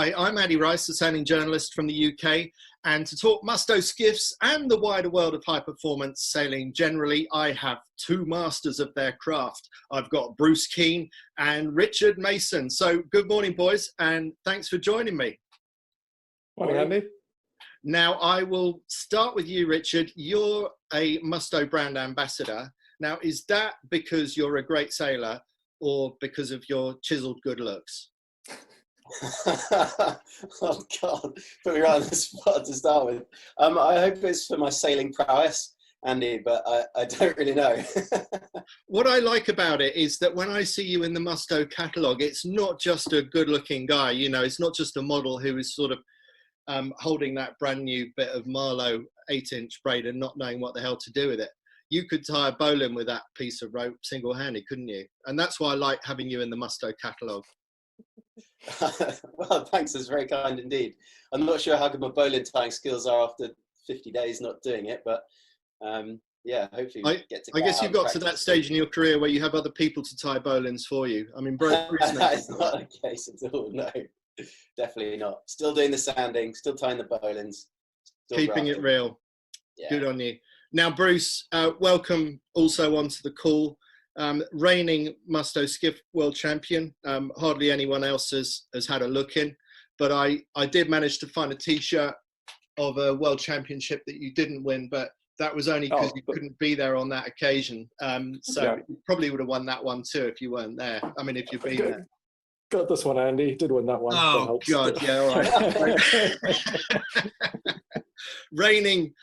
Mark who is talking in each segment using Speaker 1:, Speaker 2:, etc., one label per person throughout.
Speaker 1: Hi, I'm Andy Rice, a sailing journalist from the UK, and to talk Musto Skiffs and the wider world of high performance sailing generally, I have two masters of their craft. I've got Bruce Keane and Richard Mason. So good morning, boys, and thanks for joining me.
Speaker 2: Morning, Andy.
Speaker 1: Now, I will start with you, Richard. You're a Musto brand ambassador. Now, is that because you're a great sailor or because of your chiseled good looks?
Speaker 3: Oh God, put me right on the spot to start with. I hope it's for my sailing prowess, Andy, but I don't really know.
Speaker 1: What I like about it is that when I see you in the Musto catalogue, it's not just a good-looking guy. You know, it's not just a model who is sort of holding that brand new bit of Marlow 8-inch braid and not knowing what the hell to do with it. You could tie a bowline with that piece of rope single-handed, couldn't you? And that's why I like having you in the Musto catalogue.
Speaker 3: Well, thanks. That's very kind indeed. I'm not sure how good my bowline tying skills are after 50 days not doing it, but yeah, hopefully we get to.
Speaker 1: I guess you've got to that stage in your career where you have other people to tie bowlines for you. I mean, Bruce
Speaker 3: that's not the case at all. No, definitely not. Still doing the sanding, still tying the bowlines,
Speaker 1: keeping it real. Yeah. Good on you. Now, Bruce, welcome also onto the call. Reigning Musto Skiff world champion. Hardly anyone else has had a look in, but I did manage to find a T-shirt of a world championship that you didn't win, but that was only because you couldn't be there on that occasion. So yeah, you probably would have won that one too if you weren't there. I mean, if you'd been there.
Speaker 2: Got this one, Andy. Did win that one.
Speaker 1: Oh God, yeah, all right. reigning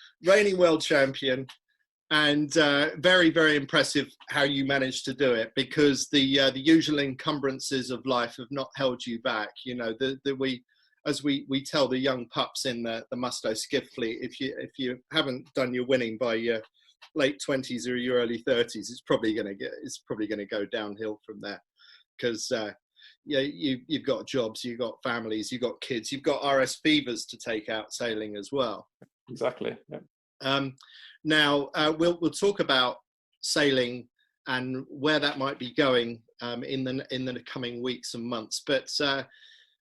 Speaker 1: world champion. And very, very impressive how you managed to do it, because the usual encumbrances of life have not held you back. You know, as we tell the young pups in the Musto Skiff fleet, if you haven't done your winning by your late 20s or your early 30s, it's probably going to go downhill from there, because yeah, you've got jobs, you've got families, you've got kids, you've got RS Beavers to take out sailing as well.
Speaker 2: Exactly. Yeah.
Speaker 1: Now, we'll talk about sailing and where that might be going in the coming weeks and months. But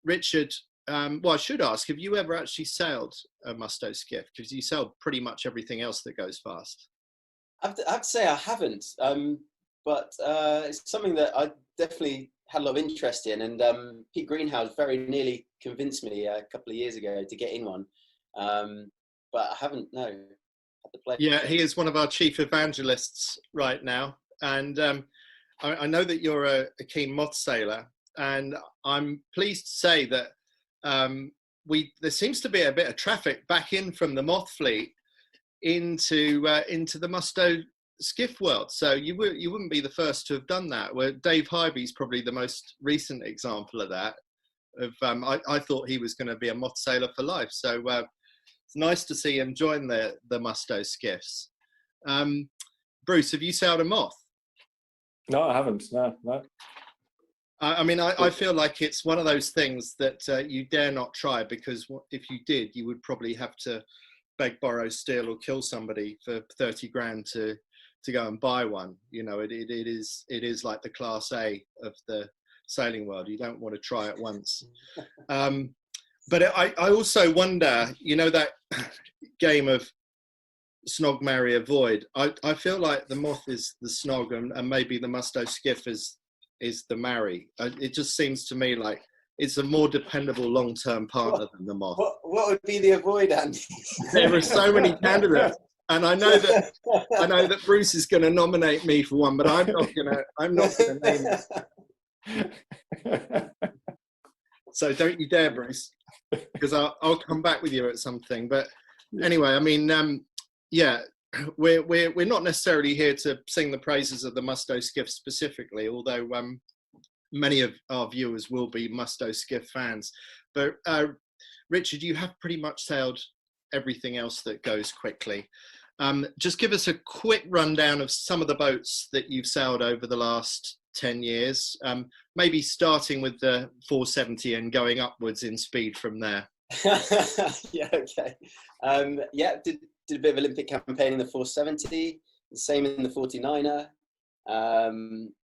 Speaker 1: Richard, well, I should ask, have you ever actually sailed a Musto Skiff? Because you sailed pretty much everything else that goes fast.
Speaker 3: I have to say I haven't, but it's something that I definitely had a lot of interest in. And Pete Greenhouse very nearly convinced me a couple of years ago to get in one, but I haven't, no.
Speaker 1: Yeah, he is one of our chief evangelists right now, and I know that you're a keen moth sailor, and I'm pleased to say that there seems to be a bit of traffic back in from the moth fleet into the Musto Skiff world. So you wouldn't be the first to have done that. Where Dave Hybe's probably the most recent example of that. I thought he was going to be a moth sailor for life. So. It's nice to see him join the Musto Skiffs. Bruce, have you sailed a moth?
Speaker 2: No, I haven't. No.
Speaker 1: I mean, I feel like it's one of those things that you dare not try, because if you did, you would probably have to beg, borrow, steal, or kill somebody for 30 grand to go and buy one. You know, it is like the Class A of the sailing world. You don't want to try it once. But I also wonder, you know, that game of snog, marry, avoid. I feel like the moth is the snog, and maybe the Musto Skiff is the marry. It just seems to me like it's a more dependable long-term partner than the moth.
Speaker 3: What would be the avoid, Andy?
Speaker 1: There are so many candidates, and I know that Bruce is going to nominate me for one, but I'm not going to name it. So don't you dare, Bruce, because I'll come back with you at something. But anyway, I mean, yeah, we're not necessarily here to sing the praises of the Musto Skiff specifically, although many of our viewers will be Musto Skiff fans. But Richard, you have pretty much sailed everything else that goes quickly. Just give us a quick rundown of some of the boats that you've sailed over the last 10 years, maybe starting with the 470 and going upwards in speed from there.
Speaker 3: Yeah, okay. Yeah, did a bit of Olympic campaign in the 470, the same in the 49er.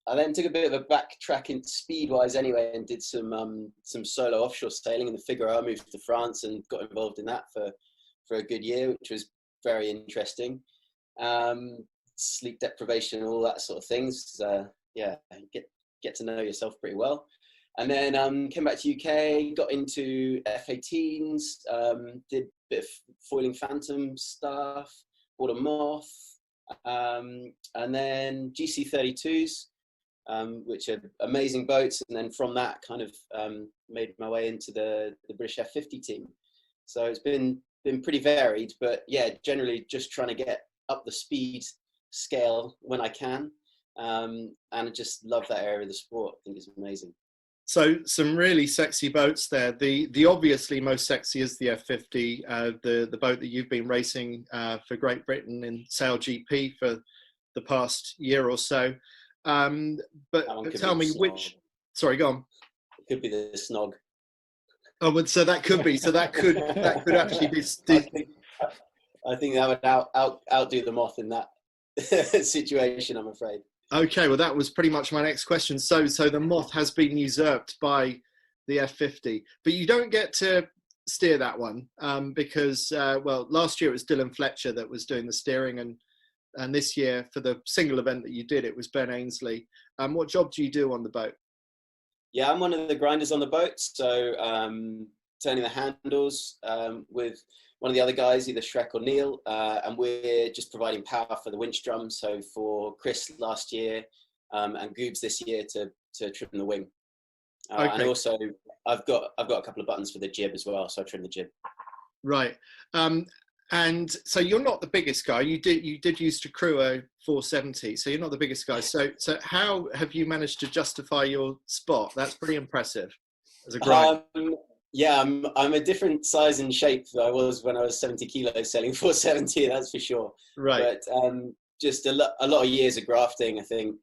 Speaker 3: I then took a bit of a backtrack in speed-wise anyway, and did some solo offshore sailing in the Figaro. I moved to France and got involved in that for a good year, which was very interesting. Sleep deprivation, all that sort of things. Yeah, get to know yourself pretty well. And then came back to UK, got into F-18s, did a bit of foiling phantom stuff, bought a Moth, and then GC32s, which are amazing boats. And then from that kind of made my way into the British F-50 team. So it's been pretty varied, but yeah, generally just trying to get up the speed scale when I can. And I just love that area of the sport. I think it's amazing.
Speaker 1: So some really sexy boats there. The obviously most sexy is the F50, the boat that you've been racing for Great Britain in SailGP for the past year or so. But tell me which. Sorry, go on.
Speaker 3: It could be the Snog.
Speaker 1: Oh, but so that could be. So that could actually be.
Speaker 3: I think that would outdo the Moth in that situation, I'm afraid.
Speaker 1: Okay, well, that was pretty much my next question. So the Moth has been usurped by the F50, but you don't get to steer that one because, well, last year it was Dylan Fletcher that was doing the steering, and this year for the single event that you did, it was Ben Ainslie. What job do you do on the boat?
Speaker 3: Yeah, I'm one of the grinders on the boat, so turning the handles with one of the other guys, either Shrek or Neil, and we're just providing power for the winch drum. So for Chris last year and Goobs this year to trim the wing. Okay. And also I've got a couple of buttons for the jib as well, so I trim the jib.
Speaker 1: Right. And so you're not the biggest guy. You did used to crew a 470, so you're not the biggest guy. So how have you managed to justify your spot? That's pretty impressive as a grinder.
Speaker 3: Yeah, I'm a different size and shape than I was when I was 70 kilos sailing 470, that's for sure.
Speaker 1: Right.
Speaker 3: But just a lot of years of grafting, I think.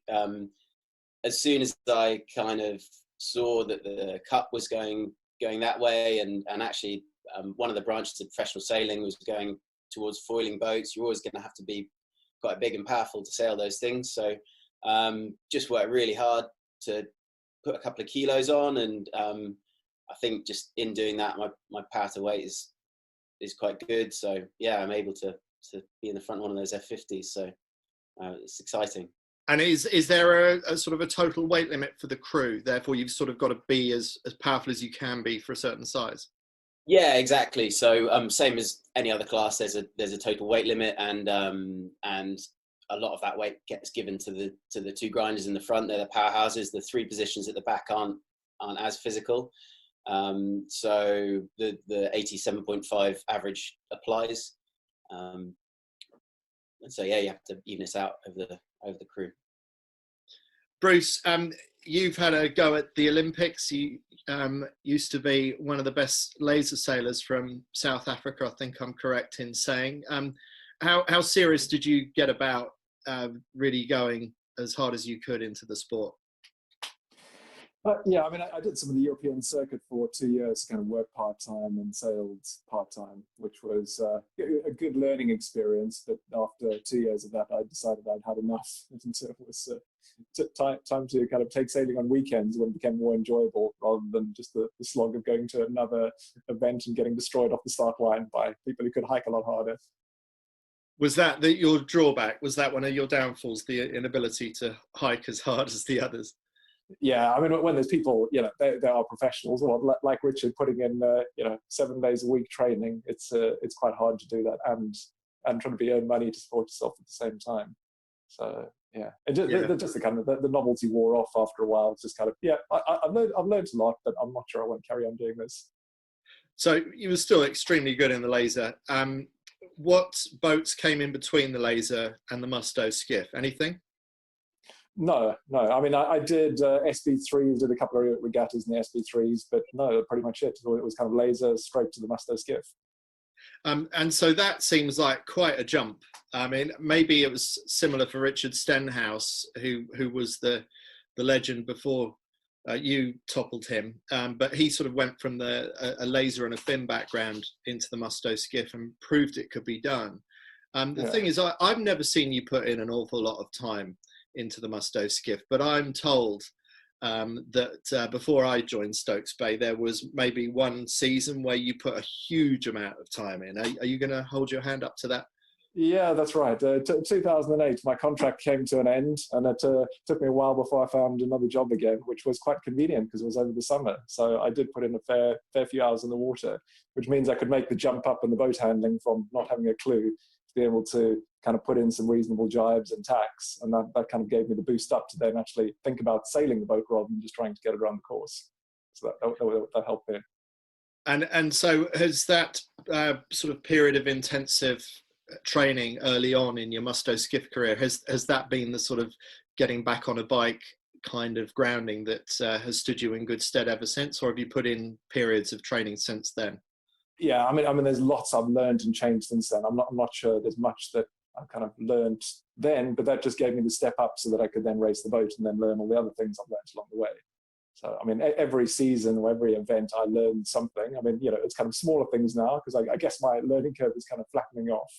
Speaker 3: As soon as I kind of saw that the cup was going that way, and actually one of the branches of professional sailing was going towards foiling boats, you're always going to have to be quite big and powerful to sail those things. So just worked really hard to put a couple of kilos on, and I think just in doing that, my power to weight is quite good. So yeah, I'm able to be in the front of one of those F50s. So it's exciting. And
Speaker 1: is there a sort of a total weight limit for the crew? Therefore, you've sort of got to be as powerful as you can be for a certain size.
Speaker 3: Yeah, exactly. So same as any other class, there's a total weight limit, and a lot of that weight gets given to the two grinders in the front. They're the powerhouses. The three positions at the back aren't as physical. So the 87.5 average applies. And so yeah, you have to even this out over the crew.
Speaker 1: Bruce, you've had a go at the Olympics. You used to be one of the best laser sailors from South Africa, I think I'm correct in saying. How serious did you get about really going as hard as you could into the sport?
Speaker 2: Yeah, I mean, I did some of the European circuit for 2 years, kind of worked part-time and sailed part-time, which was a good learning experience. But after 2 years of that, I decided I'd had enough. And it was time to kind of take sailing on weekends when it became more enjoyable, rather than just the slog of going to another event and getting destroyed off the start line by people who could hike a lot harder. Was that your drawback? Was that one of your downfalls, the inability to hike as hard as the others? Yeah, I mean, when there's people, they are professionals, like Richard, putting in, 7 days a week training, it's quite hard to do that and trying to earn money to support yourself at the same time. So yeah, just the kind of the novelty wore off after a while. It's just kind of I've learned a lot, but I'm not sure I want to carry on doing this. So you were still extremely good in the laser. What boats came in between the laser and the Musto Skiff? Anything? No. I mean, I did SB3s, did a couple of regattas in the SB3s, but no, pretty much it. It was kind of laser straight to the Musto Skiff. And so that seems like quite a jump. I mean, maybe it was similar for Richard Stenhouse, who was the legend before you toppled him. But he sort of went from a laser and a fin background into the Musto Skiff and proved it could be done. The thing is, I've never seen you put in an awful lot of time
Speaker 1: into the Musto Skiff. But I'm told that before I joined Stokes Bay, there was maybe one season where you put a huge amount of time in. Are you going to hold your hand up to that?
Speaker 2: Yeah, that's right. 2008, my contract came to an end, and it took me a while before I found another job again, which was quite convenient because it was over the summer. So I did put in a fair few hours in the water, which means I could make the jump up in the boat handling from not having a clue to be able to kind of put in some reasonable jibes and tacks. And that kind of gave me the boost up to then actually think about sailing the boat rather than just trying to get it around the course. So that helped there.
Speaker 1: And so has that sort of period of intensive training early on in your Musto Skiff career, has that been the sort of getting back on a bike kind of grounding that has stood you in good stead ever since, or have you put in periods of training since then?
Speaker 2: Yeah, I mean, there's lots I've learned and changed since then. I'm not sure there's much that I kind of learned then, but that just gave me the step up so that I could then race the boat and then learn all the other things I've learned along the way. So, I mean, every season or every event, I learned something. I mean, it's kind of smaller things now because I guess my learning curve is kind of flattening off.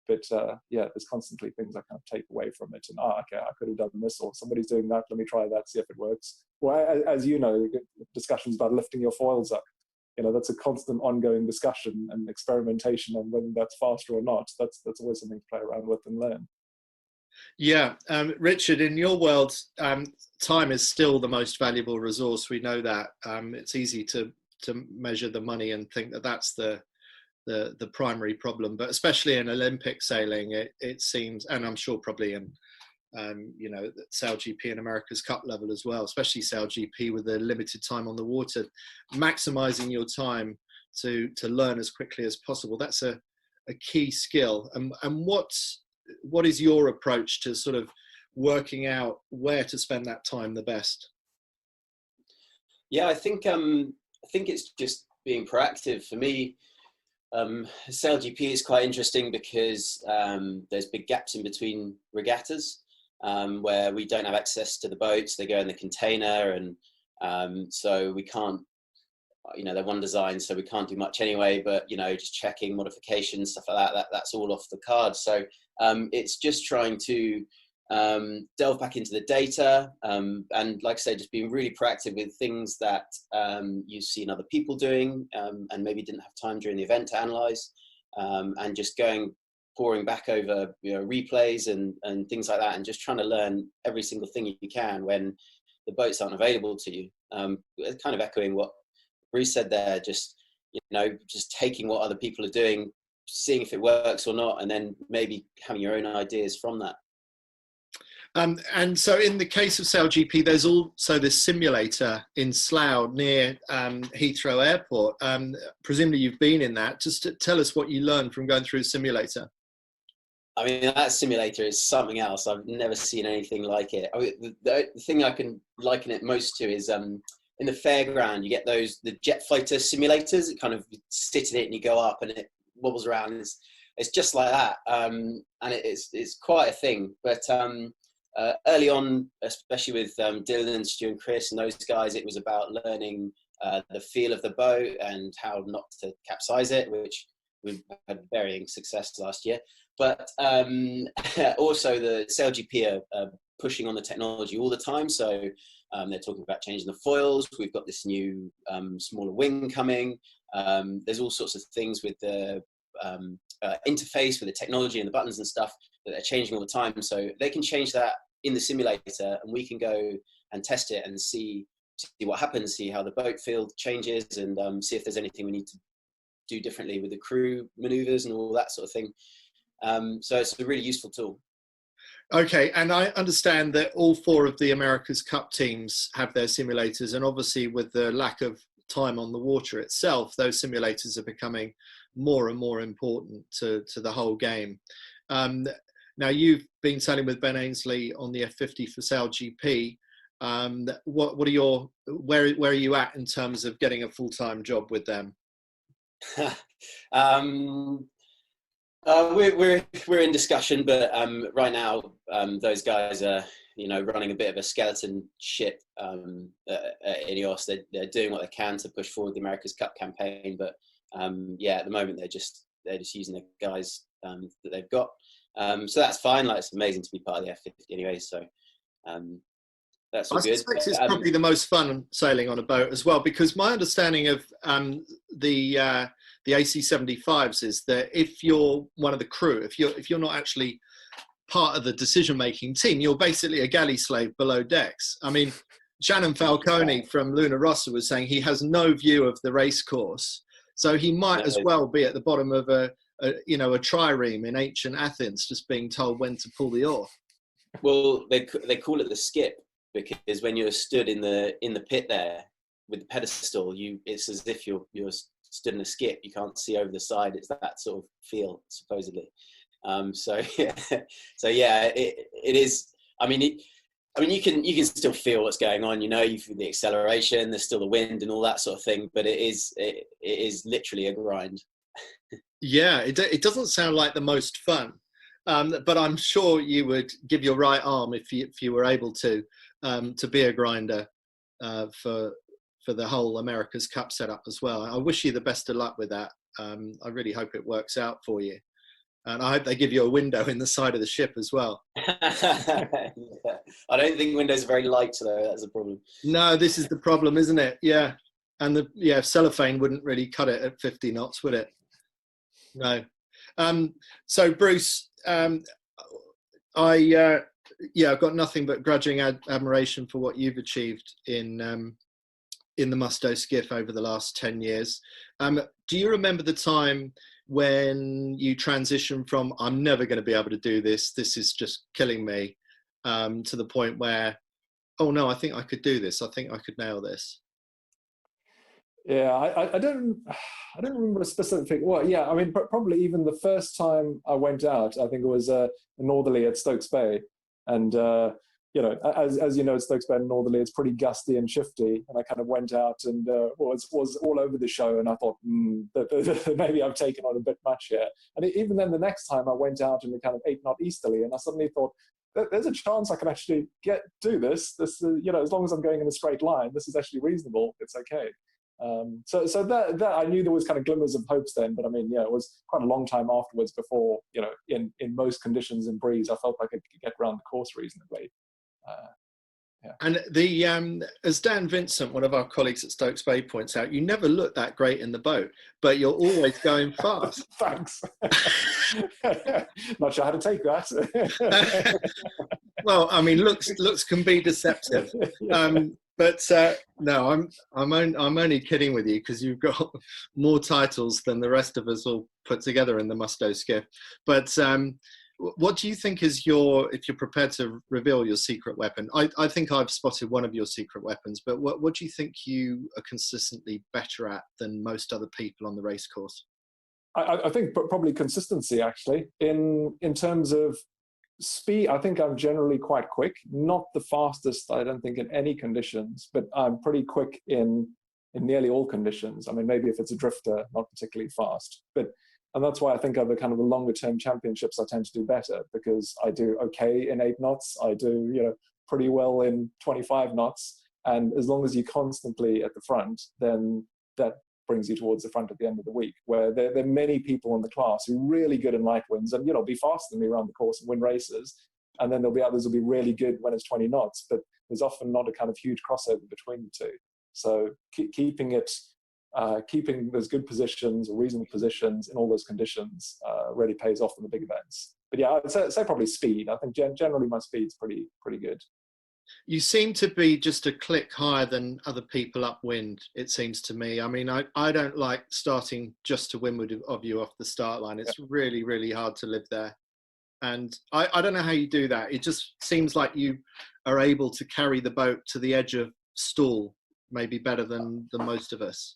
Speaker 2: But yeah, there's constantly things I kind of take away from it. And, okay, I could have done this, or somebody's doing that. Let me try that, see if it works. Well, as you know, discussions about lifting your foils up, that's a constant ongoing discussion and experimentation on whether that's faster or not. That's always something to play around with and learn.
Speaker 1: Yeah, Richard, in your world, time is still the most valuable resource. We know that. It's easy to measure the money and think that that's the primary problem, but especially in Olympic sailing, it seems, and I'm sure probably in SailGP and America's Cup level as well, especially SailGP with the limited time on the water, maximizing your time to learn as quickly as possible. That's a key skill. And what is your approach to sort of working out where to spend that time the best?
Speaker 3: Yeah, I think it's just being proactive. For me, SailGP is quite interesting because there's big gaps in between regattas where we don't have access to the boats. They go in the container, and so we can't, they're one design, so we can't do much anyway, but just checking modifications, stuff like that's all off the card. So it's just trying to delve back into the data, and like I say, just being really proactive with things that you've seen other people doing and maybe didn't have time during the event to analyze, and just pouring back over replays and things like that, and just trying to learn every single thing you can when the boats aren't available to you. Kind of echoing what Bruce said there, just taking what other people are doing, seeing if it works or not, and then maybe having your own ideas from that.
Speaker 1: And so in the case of SailGP, there's also this simulator in Slough near Heathrow Airport. Presumably you've been in that. Just to tell us what you learned from going through the simulator.
Speaker 3: I mean, that simulator is something else. I've never seen anything like it. I mean, the thing I can liken it most to is in the fairground, you get the jet fighter simulators. It kind of sit in it and you go up and it wobbles around. It's just like that. And it's quite a thing. But early on, especially with Dylan, Stu and Chris and those guys, it was about learning the feel of the boat and how not to capsize it, which we've had varying success last year. But also the SailGP are pushing on the technology all the time. So they're talking about changing the foils. We've got this new smaller wing coming. There's all sorts of things with the interface with the technology and the buttons and stuff that they're changing all the time. So they can change that in the simulator, and we can go and test it and see what happens, see how the boat field changes, and see if there's anything we need to do differently with the crew maneuvers and all that sort of thing. So it's a really useful tool.
Speaker 1: Okay, and I understand that all 4 of the America's Cup teams have their simulators, and obviously with the lack of time on the water itself, those simulators are becoming more and more important to the whole game. Now you've been sailing with Ben Ainslie on the F50 for SailGP. What are where are you at in terms of getting a full-time job with them?
Speaker 3: We're in discussion, but right now those guys are running a bit of a skeleton ship at Ineos. They're doing what they can to push forward the America's Cup campaign, but at the moment they're just using the guys that they've got. So that's fine. Like, it's amazing to be part of the F50 anyway. So That's all
Speaker 1: I
Speaker 3: good.
Speaker 1: suspect it's probably the most fun sailing on a boat as well, because my understanding of the AC-75s is that if you're one of the crew, if you're not actually part of the decision-making team, you're basically a galley slave below decks. I mean, Shannon Falcone from Luna Rossa was saying he has no view of the race course, so he might as well be at the bottom of a trireme in ancient Athens, just being told when to pull the oar.
Speaker 3: Well, they call it the skip, because when you're stood in the pit there with the pedestal, it's as if you're stood in a skip. You can't see over the side. It's that sort of feel, supposedly. So yeah, it is. I mean, you can still feel what's going on. You feel the acceleration. There's still the wind and all that sort of thing. But it is literally a grind.
Speaker 1: Yeah, it doesn't sound like the most fun, but I'm sure you would give your right arm if you were able to be a grinder for the whole America's Cup setup as well. I wish you the best of luck with that. I really hope it works out for you. And I hope they give you a window in the side of the ship as well.
Speaker 3: Yeah. I don't think windows are very light, though. That's a problem.
Speaker 1: No, this is the problem, isn't it? Yeah. And cellophane wouldn't really cut it at 50 knots, would it? No. So, Bruce, I've got nothing but grudging admiration for what you've achieved in the Musto Skiff over the last 10 years. Do you remember the time when you transitioned from I'm never going to be able to do this is just killing me, to the point where, oh no, I think I could do this, I think I could nail this?
Speaker 2: Yeah, I don't remember a specific thing. Well, yeah, I mean, probably even the first time I went out, I think it was a northerly at Stokes Bay, and as you know, at Stokes Bay and northerly, it's pretty gusty and shifty, and I kind of went out and was all over the show, and I thought maybe I've taken on a bit much here. And even then, the next time I went out in the kind of 8-knot easterly, and I suddenly thought, there's a chance I can actually do this. This, as long as I'm going in a straight line, this is actually reasonable. It's okay. So that I knew there was kind of glimmers of hopes then, but I mean, yeah, it was quite a long time afterwards before, in most conditions in breeze, I felt like I could get around the course reasonably. Yeah.
Speaker 1: And as Dan Vincent, one of our colleagues at Stokes Bay, points out, you never look that great in the boat, but you're always going fast.
Speaker 2: Thanks. Not sure how to take that.
Speaker 1: Well, I mean, looks can be deceptive. But no, I'm only kidding with you, because you've got more titles than the rest of us all put together in the Musto Skiff. But what do you think is if you're prepared to reveal your secret weapon? I think I've spotted one of your secret weapons, but what do you think you are consistently better at than most other people on the race course?
Speaker 2: I think probably consistency, actually. In terms of speed, I think I'm generally quite quick. Not the fastest, I don't think, in any conditions, but I'm pretty quick in nearly all conditions. I mean, maybe if it's a drifter, not particularly fast. And that's why I think over kind of the longer term championships, I tend to do better, because I do okay in 8 knots. I do, pretty well in 25 knots. And as long as you're constantly at the front, then that brings you towards the front at the end of the week, where there are many people in the class who are really good in light winds and, be faster than me around the course and win races. And then there'll be others who'll be really good when it's 20 knots, but there's often not a kind of huge crossover between the two. So keeping those good positions or reasonable positions in all those conditions really pays off in the big events. But yeah, I'd say probably speed. I think generally my speed's pretty good.
Speaker 1: You seem to be just a click higher than other people upwind, it seems to me. I mean, I don't like starting just to windward of you off the start line. It's really, really hard to live there. And I don't know how you do that. It just seems like you are able to carry the boat to the edge of stall, maybe better than most of us.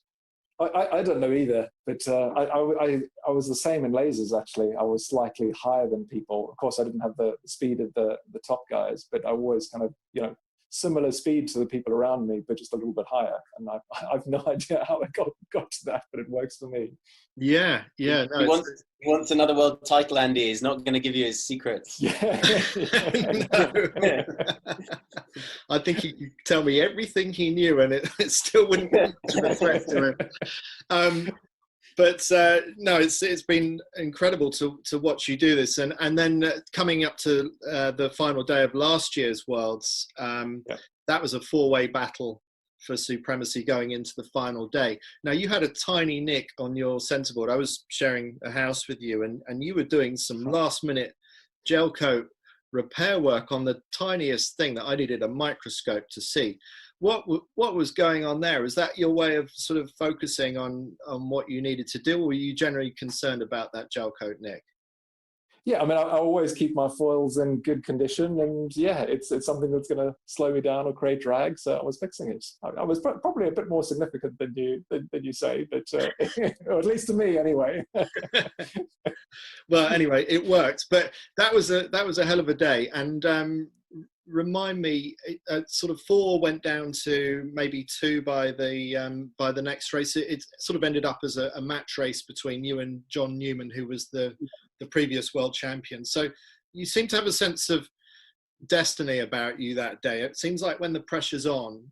Speaker 2: I don't know either, but I was the same in lasers, actually. I was slightly higher than people. Of course, I didn't have the speed of the top guys, but I always kind of, similar speed to the people around me, but just a little bit higher. And I've no idea how I got to that, but it works for me.
Speaker 1: Yeah. No,
Speaker 3: he wants another world title, Andy. He's not going to give you his secrets.
Speaker 2: Yeah.
Speaker 1: No. I think he could tell me everything he knew, and it still wouldn't be much of a threat to him. But no, it's been incredible to watch you do this, and then coming up to the final day of last year's Worlds, that was a 4-way battle for supremacy going into the final day. Now you had a tiny nick on your centerboard. I was sharing a house with you, and you were doing some last minute gel coat repair work on the tiniest thing that I needed a microscope to see. What was going on there? Is that your way of sort of focusing on what you needed to do, or were you generally concerned about that gel coat nick?
Speaker 2: Yeah, I mean, I always keep my foils in good condition, and yeah, it's something that's going to slow me down or create drag. So I was fixing it. I was probably a bit more significant than you say, but or at least to me, anyway.
Speaker 1: Well, anyway, it worked. But that was a hell of a day. And remind me, sort of 4 went down to maybe 2 by the next race. It sort of ended up as a match race between you and John Newman, who was the previous world champion. So you seem to have a sense of destiny about you that day. It seems like when the pressure's on,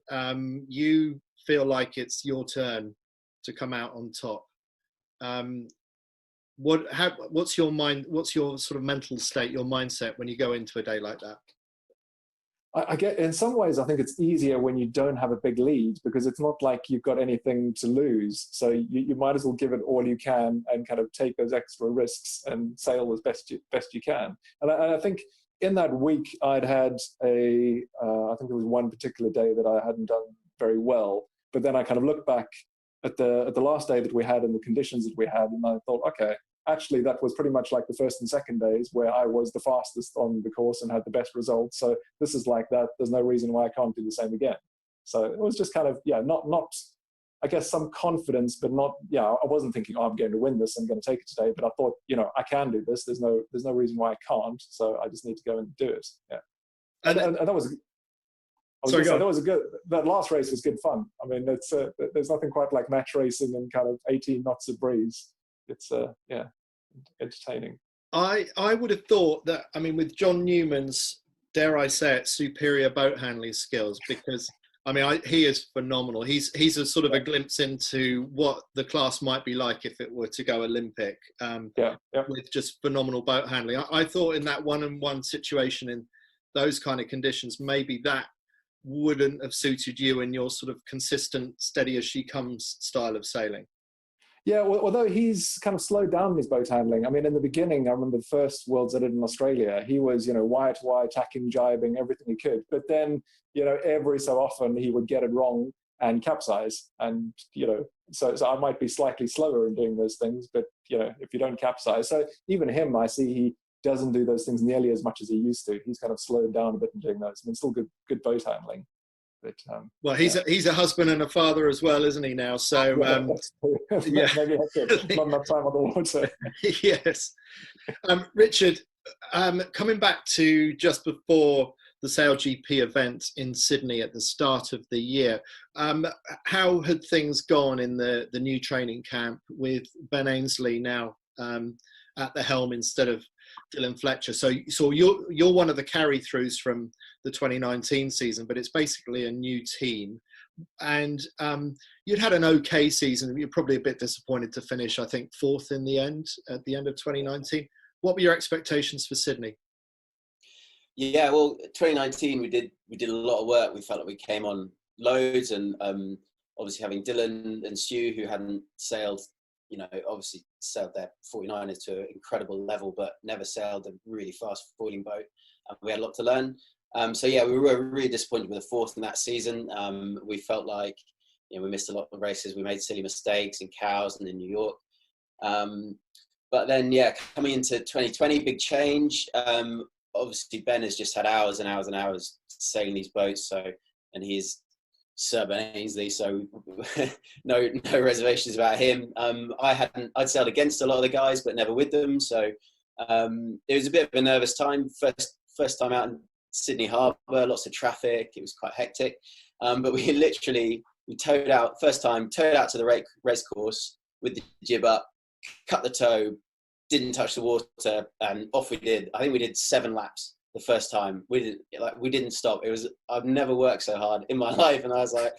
Speaker 1: you feel like it's your turn to come out on top. What's your mind? What's your sort of mental state, your mindset when you go into a day like that?
Speaker 2: I get, in some ways, I think it's easier when you don't have a big lead, because it's not like you've got anything to lose. So you might as well give it all you can and kind of take those extra risks and sail as best you can. And I think in that week I'd had I think it was one particular day that I hadn't done very well. But then I kind of looked back at the last day that we had and the conditions that we had, and I thought, okay, actually, that was pretty much like the first and second days where I was the fastest on the course and had the best results. So this is like that. There's no reason why I can't do the same again. So it was just kind of, not I guess some confidence, but not, I wasn't thinking, oh, I'm going to win this, I'm going to take it today. But I thought, I can do this. There's no reason why I can't. So I just need to go and do it. Yeah. And that was, that last race was good fun. I mean, there's nothing quite like match racing and kind of 18 knots of breeze. It's, entertaining.
Speaker 1: I would have thought that, I mean, with John Newman's, dare I say it, superior boat handling skills, because I mean, he is phenomenal. He's a sort of a glimpse into what the class might be like if it were to go Olympic, with just phenomenal boat handling. I thought in that one-on-one situation in those kind of conditions, maybe that wouldn't have suited you in your sort of consistent, steady as she comes style of sailing.
Speaker 2: Yeah, well, although he's kind of slowed down his boat handling. I mean, in the beginning, I remember the first Worlds I did in Australia, he was, wire to wire, tacking, jibing, everything he could. But then, every so often he would get it wrong and capsize. And, so I might be slightly slower in doing those things, but, if you don't capsize. So even him, I see he doesn't do those things nearly as much as he used to. He's kind of slowed down a bit in doing those. I mean, still good boat handling. But,
Speaker 1: well, he's a husband and a father as well, isn't he now? So
Speaker 2: maybe not enough time on the water.
Speaker 1: Yes, Richard. Coming back to just before the SailGP event in Sydney at the start of the year, how had things gone in the new training camp with Ben Ainslie now at the helm instead of Dylan Fletcher? So you're one of the carry-throughs from the 2019 season, but it's basically a new team. And you'd had an okay season. You're probably a bit disappointed to finish, I think, 4th in the end at the end of 2019. What were your expectations for Sydney?
Speaker 3: Yeah, well, 2019 we did a lot of work. We felt like we came on loads, and obviously having Dylan and Stu, who hadn't sailed, obviously sailed their 49ers to an incredible level, but never sailed a really fast foiling boat. And we had a lot to learn. So yeah, we were really disappointed with the 4th in that season. We felt like, we missed a lot of races. We made silly mistakes in Cowes and in New York. But then, coming into 2020, big change. Obviously Ben has just had hours and hours and hours sailing these boats. So, and he's Sir Ben Ainslie, so no reservations about him. I'd sailed against a lot of the guys, but never with them. So it was a bit of a nervous time. First time out in Sydney Harbour, lots of traffic. It was quite hectic. But we towed out to the race course with the jib up, cut the tow, didn't touch the water, and off we did. I think we did 7 laps the first time. We didn't stop. I've never worked so hard in my life, and I was like,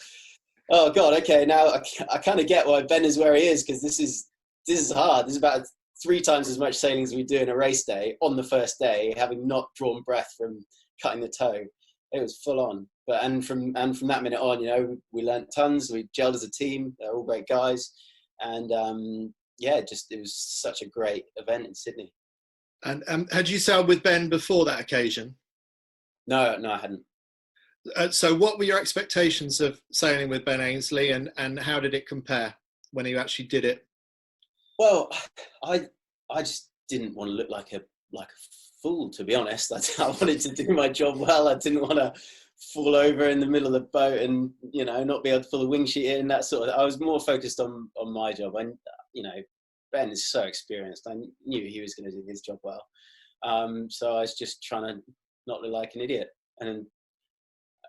Speaker 3: oh God, okay, now I kind of get why Ben is where he is, because this is this is hard. This is about 3 times as much sailing as we do in a race day on the first day, having not drawn breath from cutting the tow. It was full on. But and from that minute on, you know, we learnt tons. We gelled as a team. They're all great guys, and yeah, it was such a great event in Sydney.
Speaker 1: And had you sailed with Ben before that occasion?
Speaker 3: No, I hadn't.
Speaker 1: So what were your expectations of sailing with Ben Ainslie, and how did it compare when you actually did it?
Speaker 3: Well, I just didn't want to look like a fool, to be honest. I wanted to do my job well. I didn't want to fall over in the middle of the boat and, you know, not be able to pull the wing sheet in, that sort of. I was more focused on my job. And, you know, Ben is so experienced. I knew he was going to do his job well. So I was just trying to not look like an idiot. And,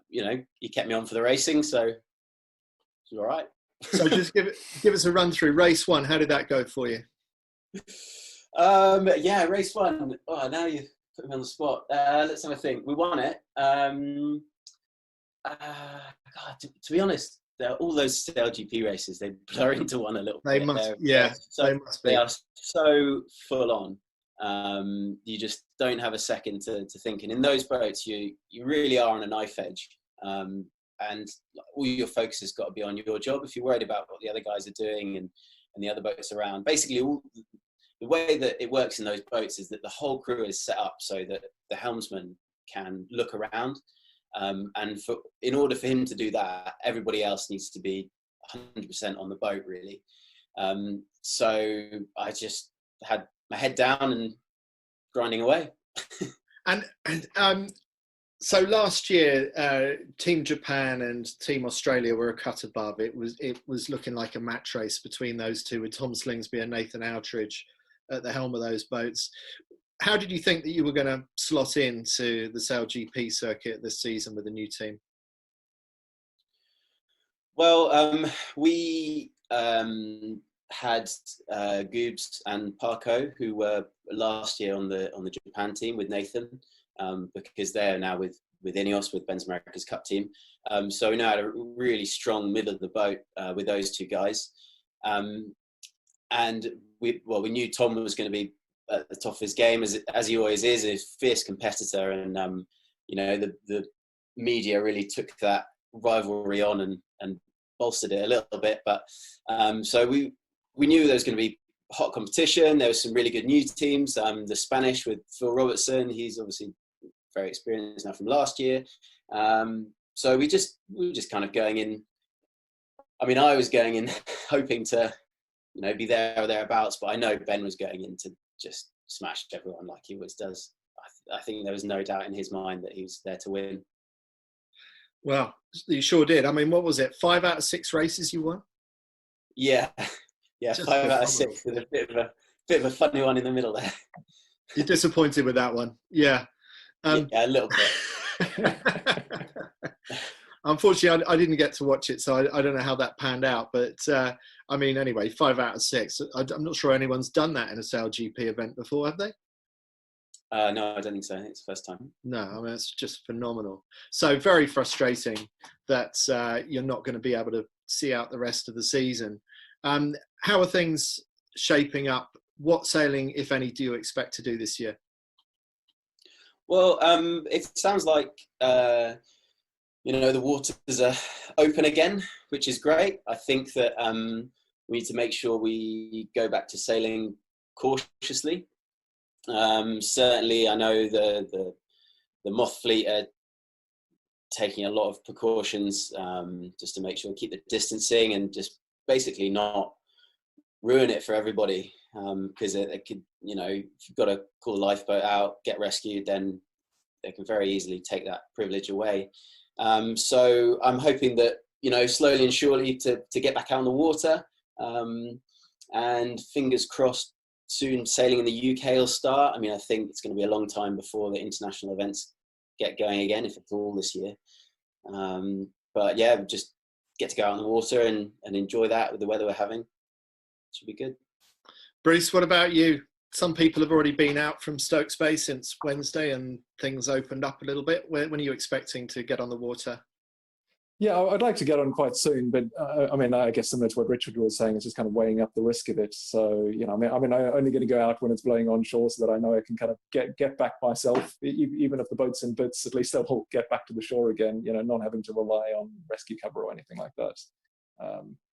Speaker 3: you know, he kept me on for the racing, so it was all right.
Speaker 1: So just give us a run through race 1. How did that go for you?
Speaker 3: Yeah, race 1. Oh, now you put me on the spot. Let's have a think. We won it. God, to be honest, all those SailGP races, they blur into one a little bit.
Speaker 1: They must, yeah. They must be.
Speaker 3: They are so full on. You just don't have a second to think. And in those boats, you really are on a knife edge. And all your focus has got to be on your job. If you're worried about what the other guys are doing and the other boats around, basically the way that it works in those boats is that the whole crew is set up so that the helmsman can look around. And in order for him to do that, everybody else needs to be 100% on the boat, really. So I just had my head down and grinding away.
Speaker 1: So last year, Team Japan and Team Australia were a cut above. It was looking like a match race between those two, with Tom Slingsby and Nathan Outridge at the helm of those boats. How did you think that you were going to slot into the SailGP circuit this season with a new team?
Speaker 3: Well, we had Goobs and Parko, who were last year on the Japan team with Nathan, because they're now with Ineos, with Ben's America's Cup team. So we now had a really strong middle of the boat with those two guys. And we knew Tom was going to be at the top of his game, as he always is, a fierce competitor. And, you know, the media really took that rivalry on and bolstered it a little bit. But so we knew there was going to be hot competition. There was some really good new teams. The Spanish with Phil Robertson, he's obviously very experienced now from last year. So we were just kind of going in. I mean, I was going in hoping to, you know, be there or thereabouts, but I know Ben was going in to just smash everyone like he always does. I think there was no doubt in his mind that he was there to win.
Speaker 1: Well, you sure did. I mean, what was it? 5 out of 6 races you won?
Speaker 3: Yeah, 5 out of 6 with a bit of a funny one in the middle there.
Speaker 1: You're disappointed with that one, yeah.
Speaker 3: Yeah, a little bit.
Speaker 1: Unfortunately, I didn't get to watch it, so I don't know how that panned out. But I mean, anyway, 5 out of 6. I'm not sure anyone's done that in a SailGP event before, have they?
Speaker 3: No, I don't think so. I think it's the first time.
Speaker 1: No, I mean, it's just phenomenal. So very frustrating that you're not going to be able to see out the rest of the season. How are things shaping up? What sailing, if any, do you expect to do this year?
Speaker 3: Well, it sounds like, you know, the waters are open again, which is great. I think that we need to make sure we go back to sailing cautiously. Certainly, I know the Moth Fleet are taking a lot of precautions just to make sure we keep the distancing and just basically not ruin it for everybody. Because it could, you know, if you've got to call a lifeboat out, get rescued, then they can very easily take that privilege away. So I'm hoping that, you know, slowly and surely to get back out on the water, and fingers crossed soon sailing in the UK will start. I mean, I think it's going to be a long time before the international events get going again, if it's all this year. But yeah, just get to go out on the water and enjoy that with the weather we're having. Should be good.
Speaker 1: Bruce, what about you? Some people have already been out from Stokes Bay since Wednesday and things opened up a little bit. When are you expecting to get on the water?
Speaker 2: Yeah, I'd like to get on quite soon, but I mean, I guess similar to what Richard was saying, it's just kind of weighing up the risk of it. So, you know, I'm only going to go out when it's blowing onshore so that I know I can kind of get back myself, even if the boat's in bits, at least I'll get back to the shore again, you know, not having to rely on rescue cover or anything like that.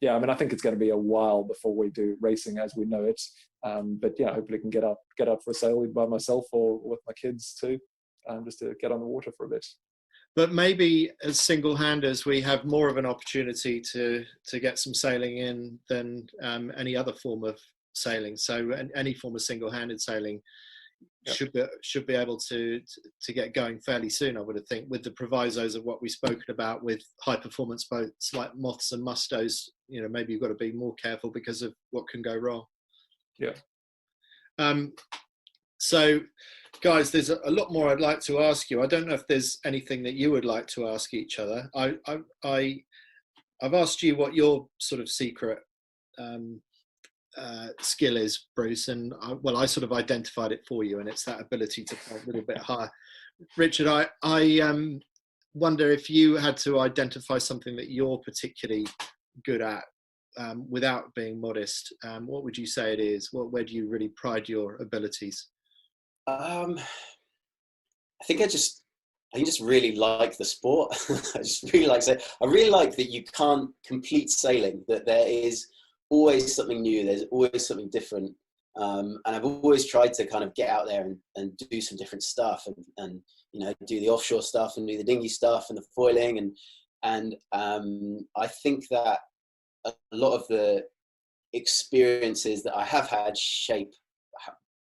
Speaker 2: Yeah, I mean, I think it's going to be a while before we do racing as we know it. But yeah, hopefully I can get up for a sail by myself or with my kids too, just to get on the water for a bit.
Speaker 1: But maybe as single-handers, we have more of an opportunity to get some sailing in than any other form of sailing. So any form of single-handed sailing should be able to get going fairly soon, I would think, with the provisos of what we've spoken about with high-performance boats like Moths and Mustos. You know, maybe you've got to be more careful because of what can go wrong.
Speaker 2: Yeah.
Speaker 1: So, guys, there's a lot more I'd like to ask you. I don't know if there's anything that you would like to ask each other. I've asked you what your sort of secret skill is, Bruce, and I sort of identified it for you, and it's that ability to play a little bit higher. Richard, I wonder if you had to identify something that you're particularly good at, without being modest. What would you say it is? Where do you really pride your abilities?
Speaker 3: I think I just really like the sport. I just really like I really like that you can't complete sailing, that there is always something new, there's always something different. And I've always tried to kind of get out there and do some different stuff and you know, do the offshore stuff and do the dinghy stuff and the foiling and I think that a lot of the experiences that I have had shape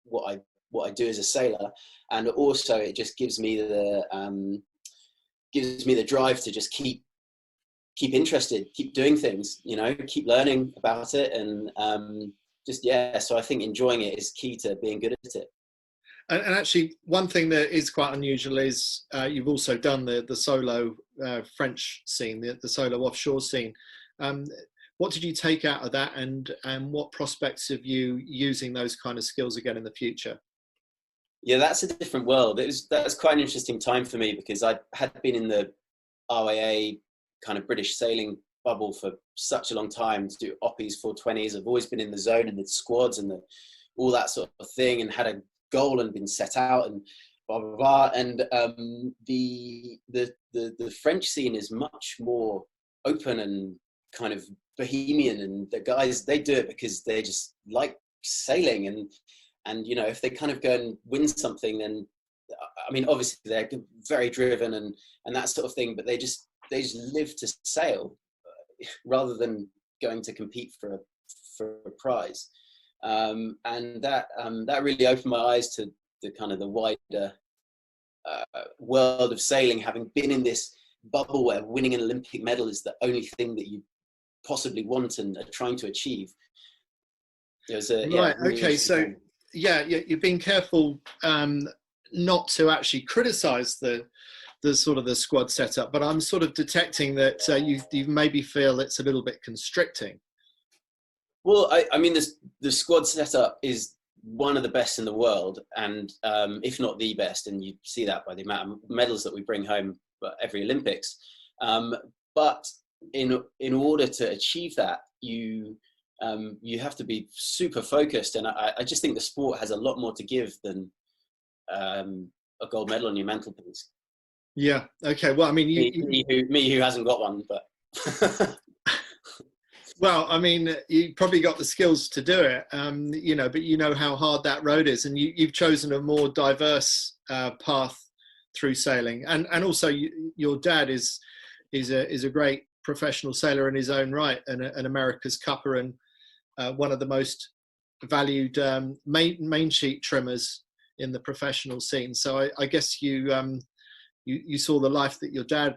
Speaker 3: what I do as a sailor, and also it just gives me the drive to just keep interested, keep doing things, you know, keep learning about it, and so I think enjoying it is key to being good at it.
Speaker 1: And actually, one thing that is quite unusual is you've also done the solo French scene, the solo offshore scene. What did you take out of that, and what prospects of you using those kind of skills again in the future?
Speaker 3: Yeah, that's a different world. That was quite an interesting time for me because I had been in the RAA kind of British sailing bubble for such a long time to do Oppies 420s. I've always been in the zone and the squads and all that sort of thing, and had a goal and been set out and blah blah blah. And the French scene is much more open and kind of bohemian, and the guys, they do it because they just like sailing, and you know, if they kind of go and win something, then I mean, obviously they're very driven and that sort of thing, but they just live to sail rather than going to compete for a prize. And that really opened my eyes to the kind of the wider world of sailing, having been in this bubble where winning an Olympic medal is the only thing that you possibly want and are trying to achieve. It was
Speaker 1: right. Okay. So you've been careful not to actually criticize the sort of the squad setup, but I'm sort of detecting that you maybe feel it's a little bit constricting.
Speaker 3: Well, I mean, the squad setup is one of the best in the world, and if not the best, and you see that by the amount of medals that we bring home every Olympics. But in order to achieve that, you have to be super focused, and I just think the sport has a lot more to give than a gold medal on your mantelpiece.
Speaker 1: Yeah. Okay. Well, I mean,
Speaker 3: me who hasn't got one, but.
Speaker 1: Well, I mean, you probably got the skills to do it, you know, but you know how hard that road is, and you've chosen a more diverse path through sailing, and also your dad is a great professional sailor in his own right, and an America's Cupper, and one of the most valued main sheet trimmers in the professional scene. So I guess you saw the life that your dad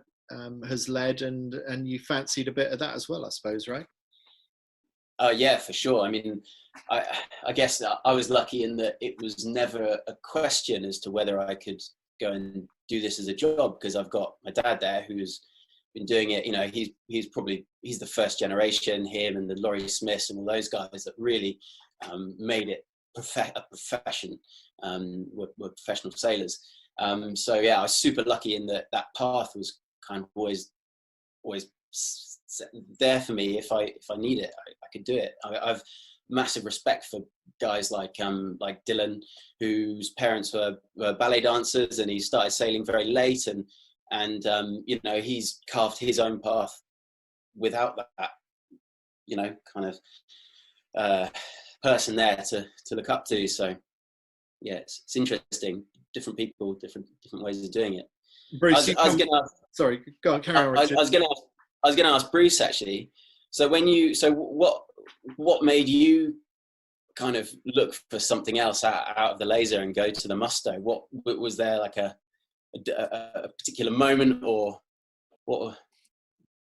Speaker 1: has led, and you fancied a bit of that as well, I suppose, right?
Speaker 3: Yeah, for sure. I mean, I guess I was lucky in that it was never a question as to whether I could go and do this as a job, because I've got my dad there who's been doing it. You know, he's the first generation, him and the Laurie Smiths and all those guys that really made it a profession. Were professional sailors. So yeah, I was super lucky in that path was kind of always there for me if I need it. I could do it. I've massive respect for guys like Dylan, whose parents were ballet dancers, and he started sailing very late, and you know, he's carved his own path without that, you know, kind of person there to look up to. So yeah, it's interesting. Different people, different ways of doing it.
Speaker 1: Bruce,
Speaker 3: Sorry,
Speaker 1: go on, carry on, Richard.
Speaker 3: I was going to ask Bruce, actually. So what made you kind of look for something else out of the laser and go to the Musto? What was there, like a particular moment, or what?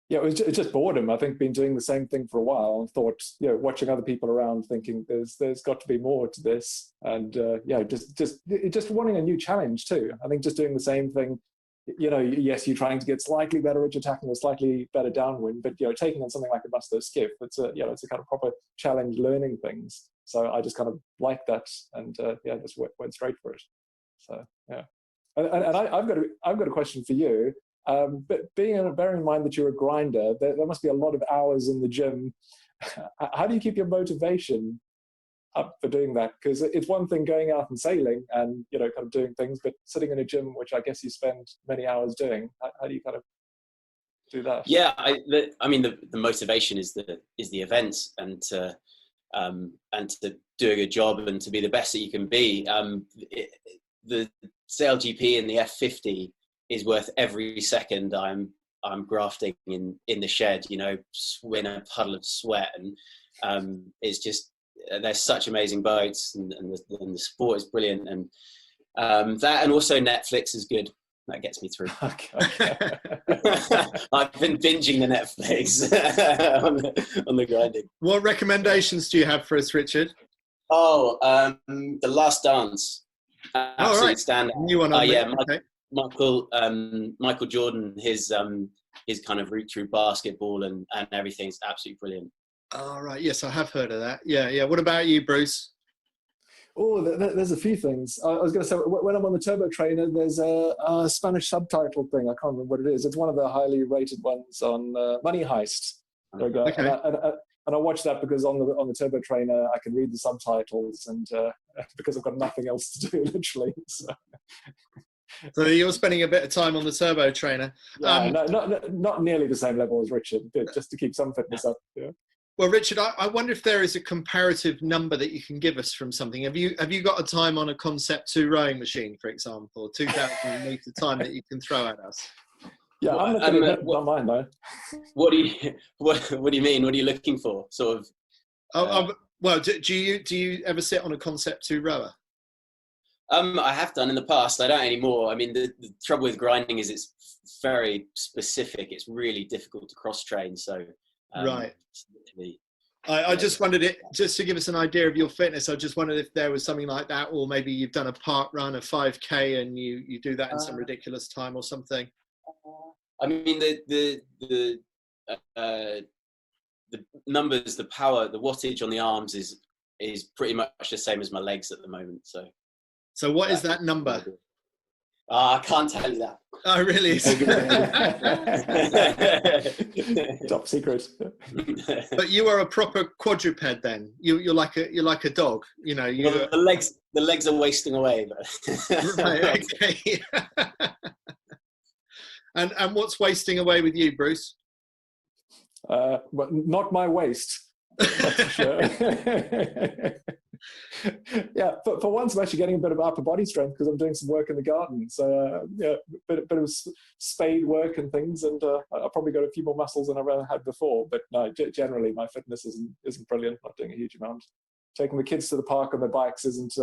Speaker 2: Yeah, it was just boredom. I think been doing the same thing for a while, and thought, you know, watching other people around, thinking there's got to be more to this, and yeah, just wanting a new challenge too. I think just doing the same thing, you know, yes, you're trying to get slightly better at attacking or slightly better downwind, but you know, taking on something like a Musto Skiff, it's a kind of proper challenge, learning things. So I just kind of liked that, and yeah, just went straight for it. So yeah, and I've got a question for you. But bearing in mind that you're a grinder, there must be a lot of hours in the gym. How do you keep your motivation up for doing that? Because it's one thing going out and sailing and, you know, kind of doing things, but sitting in a gym, which I guess you spend many hours doing, how do you kind of do that?
Speaker 3: Yeah, I mean, the motivation is the events, and to do a good job and to be the best that you can be. The SailGP and the F50 is worth every second I'm grafting in the shed, you know, in a puddle of sweat, and it's just, they're such amazing boats, and the sport is brilliant, and that, and also Netflix is good. That gets me through.
Speaker 2: Okay.
Speaker 3: I've been binging the Netflix on the grinding.
Speaker 1: What recommendations do you have for us, Richard?
Speaker 3: Oh, The Last Dance. Absolute standout.
Speaker 1: New one on
Speaker 3: yeah,
Speaker 1: okay.
Speaker 3: Michael Jordan, his kind of route through basketball and everything is absolutely brilliant.
Speaker 1: All right. Yes, I have heard of that. Yeah. What about you, Bruce?
Speaker 2: Oh, there's a few things. I was going to say, when I'm on the Turbo Trainer, there's a Spanish subtitle thing. I can't remember what it is. It's one of the highly rated ones on Money Heist.
Speaker 1: Okay.
Speaker 2: And I watch that because on the Turbo Trainer I can read the subtitles, and because I've got nothing else to do, literally.
Speaker 1: So you're spending a bit of time on the Turbo Trainer.
Speaker 2: Yeah, not nearly the same level as Richard, but just to keep some fitness up. Yeah.
Speaker 1: Well, Richard, I wonder if there is a comparative number that you can give us from something. Have you got a time on a Concept 2 rowing machine, for example, 2,000 meter time that you can throw at us?
Speaker 2: Yeah, I'm not going to not mine though.
Speaker 3: What do you mean? What are you looking for? Sort of.
Speaker 1: Well, do you ever sit on a Concept 2 rower?
Speaker 3: I have done in the past. I don't anymore. I mean, the trouble with grinding is it's very specific. It's really difficult to cross train. So
Speaker 1: right. I just wondered, just to give us an idea of your fitness, I just wondered if there was something like that, or maybe you've done a park run, a 5K, and you do that in some ridiculous time or something.
Speaker 3: I mean, the numbers, the power, the wattage on the arms is pretty much the same as my legs at the moment.
Speaker 1: So what is that number?
Speaker 3: I can't tell you that.
Speaker 1: Oh, really?
Speaker 2: Top secret.
Speaker 1: But you are a proper quadruped then. You're like a dog. You know.
Speaker 3: Well, the legs are wasting away. But
Speaker 1: right. Okay. And what's wasting away with you, Bruce?
Speaker 2: Well, not my waist. That's for sure. Yeah, for once I'm actually getting a bit of upper body strength because I'm doing some work in the garden. So yeah, bit of spade work and things, and I probably got a few more muscles than I've ever had before. But no, generally my fitness isn't brilliant. Not doing a huge amount. Taking the kids to the park on their bikes isn't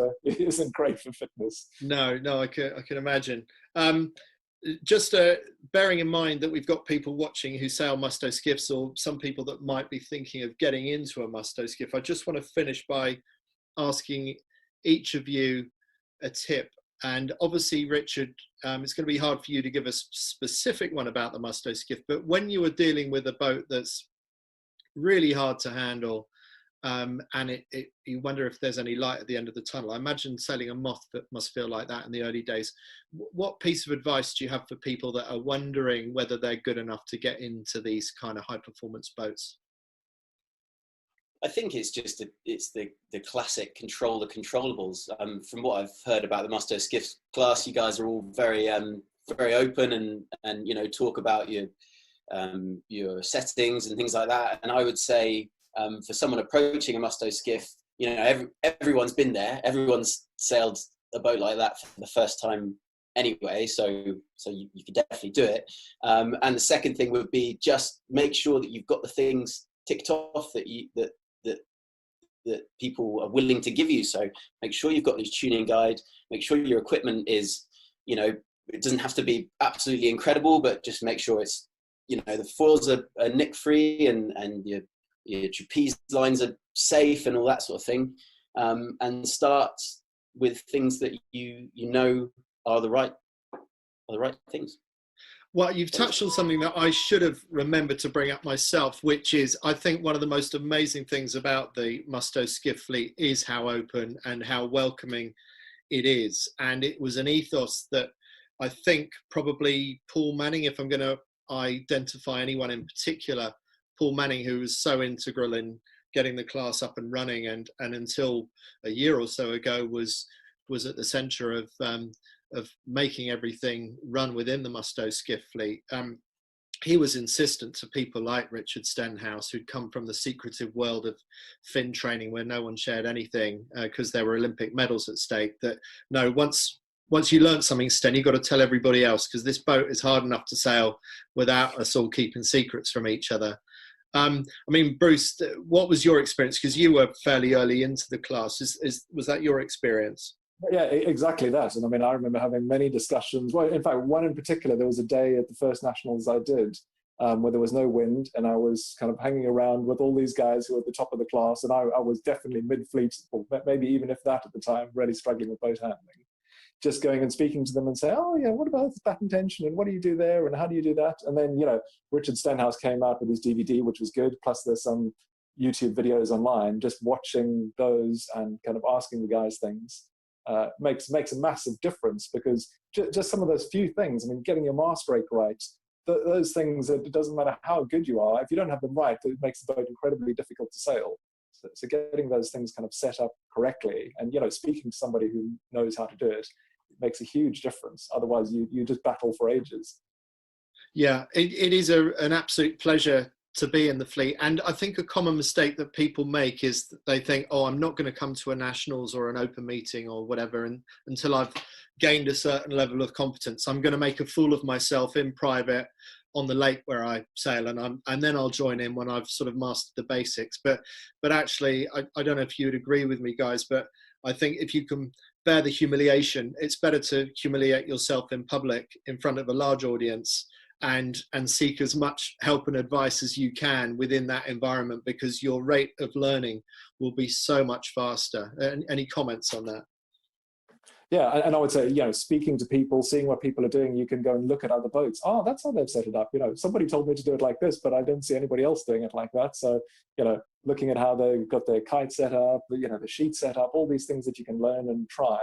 Speaker 2: great for fitness.
Speaker 1: No, I can imagine. Just bearing in mind that we've got people watching who sail Musto Skiffs, or some people that might be thinking of getting into a Musto Skiff, I just want to finish by asking each of you a tip. And obviously, Richard, it's going to be hard for you to give a specific one about the Musto Skiff, but when you are dealing with a boat that's really hard to handle, and you wonder if there's any light at the end of the tunnel. I imagine sailing a moth that must feel like that in the early days. What piece of advice do you have for people that are wondering whether they're good enough to get into these kind of high performance boats?
Speaker 3: I think it's just the classic control the controllables. From what I've heard about the Musto Skiff class, you guys are all very very open and you know, talk about your settings and things like that. And I would say, for someone approaching a Musto Skiff, you know, everyone's been there, everyone's sailed a boat like that for the first time anyway, so you could definitely do it. And the second thing would be just make sure that you've got the things ticked off that people are willing to give you. So make sure you've got this tuning guide, make sure your equipment is, you know, it doesn't have to be absolutely incredible, but just make sure it's, you know, the foils are nick free and your trapeze lines are safe and all that sort of thing. And start with things that you know are the right things.
Speaker 1: Well, you've touched on something that I should have remembered to bring up myself, which is, I think one of the most amazing things about the Musto Skiff fleet is how open and how welcoming it is. And it was an ethos that I think probably Paul Manning, if I'm going to identify anyone in particular, Paul Manning, who was so integral in getting the class up and running, and until a year or so ago was at the centre of making everything run within the Musto Skiff fleet. He was insistent to people like Richard Stenhouse, who'd come from the secretive world of fin training where no one shared anything because there were Olympic medals at stake, that no, once you learn something, Sten, you've got to tell everybody else, because this boat is hard enough to sail without us all keeping secrets from each other. I mean, Bruce, what was your experience? Because you were fairly early into the class. Was that your experience?
Speaker 2: Yeah, exactly that. And I mean, I remember having many discussions. Well, in fact, one in particular, there was a day at the first nationals I did where there was no wind, and I was kind of hanging around with all these guys who were at the top of the class, and I was definitely mid-fleet, or maybe even if that at the time, really struggling with boat handling. Just going and speaking to them and say, oh yeah, what about this batten tension, and what do you do there, and how do you do that? And then, you know, Richard Stenhouse came out with his DVD, which was good, plus there's some YouTube videos online. Just watching those and kind of asking the guys things makes a massive difference, because just some of those few things, I mean, getting your mast brake right, those things, it doesn't matter how good you are, if you don't have them right, it makes the boat incredibly difficult to sail. So getting those things kind of set up correctly, and, you know, speaking to somebody who knows how to do it, makes a huge difference. Otherwise, you just battle for ages.
Speaker 1: Yeah, it is an absolute pleasure to be in the fleet. And I think a common mistake that people make is that they think, oh, I'm not going to come to a nationals or an open meeting or whatever until I've gained a certain level of competence. I'm going to make a fool of myself in private on the lake where I sail, and then I'll join in when I've sort of mastered the basics. But actually, I don't know if you would agree with me, guys, but I think if you can bear the humiliation, it's better to humiliate yourself in public in front of a large audience and seek as much help and advice as you can within that environment, because your rate of learning will be so much faster. Any comments on that?
Speaker 2: Yeah, and I would say, you know, speaking to people, seeing what people are doing, you can go and look at other boats. Oh, that's how they've set it up. You know, somebody told me to do it like this, but I didn't see anybody else doing it like that. So, you know, looking at how they've got their kite set up, you know, the sheet set up, all these things that you can learn and try,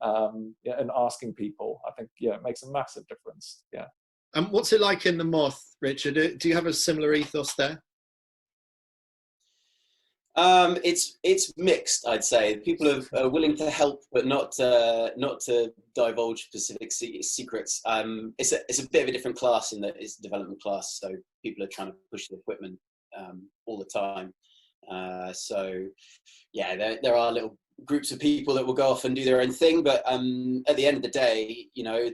Speaker 2: and asking people, I think, yeah, it makes a massive difference. Yeah.
Speaker 1: And what's it like in the Moth, Richard? Do you have a similar ethos there?
Speaker 3: It's mixed, I'd say. People are willing to help, but not to divulge specific secrets. It's a bit of a different class in that it's a development class, so people are trying to push the equipment all the time. So yeah, there are little groups of people that will go off and do their own thing, but at the end of the day, you know,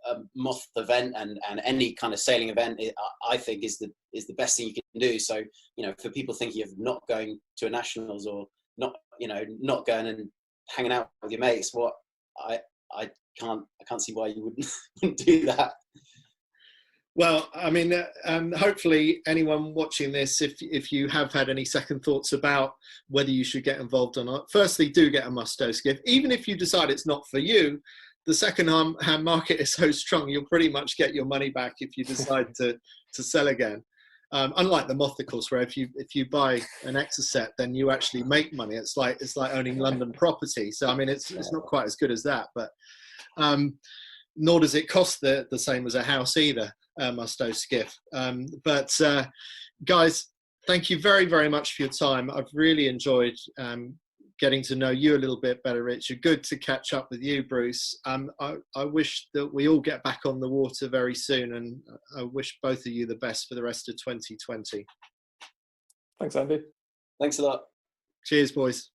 Speaker 3: a Moth event and any kind of sailing event, I think is the best thing you can do. So, you know, for people thinking of not going to a nationals or not going and hanging out with your mates, I can't see why you wouldn't do that.
Speaker 1: Well, I mean, hopefully anyone watching this, if you have had any second thoughts about whether you should get involved or not, firstly, do get a Musto Skiff. Even if you decide it's not for you, the second-hand market is so strong, you'll pretty much get your money back if you decide to sell again. Unlike the moth, of course, where if you buy an Exocet, then you actually make money. It's like owning London property. So I mean, it's not quite as good as that, but nor does it cost the same as a house either. Musto Skiff. But guys, thank you very, very much for your time. I've really enjoyed getting to know you a little bit better, Richard. Good to catch up with you, Bruce. I wish that we all get back on the water very soon, and I wish both of you the best for the rest of 2020.
Speaker 2: Thanks, Andy.
Speaker 3: Thanks a lot.
Speaker 1: Cheers, boys.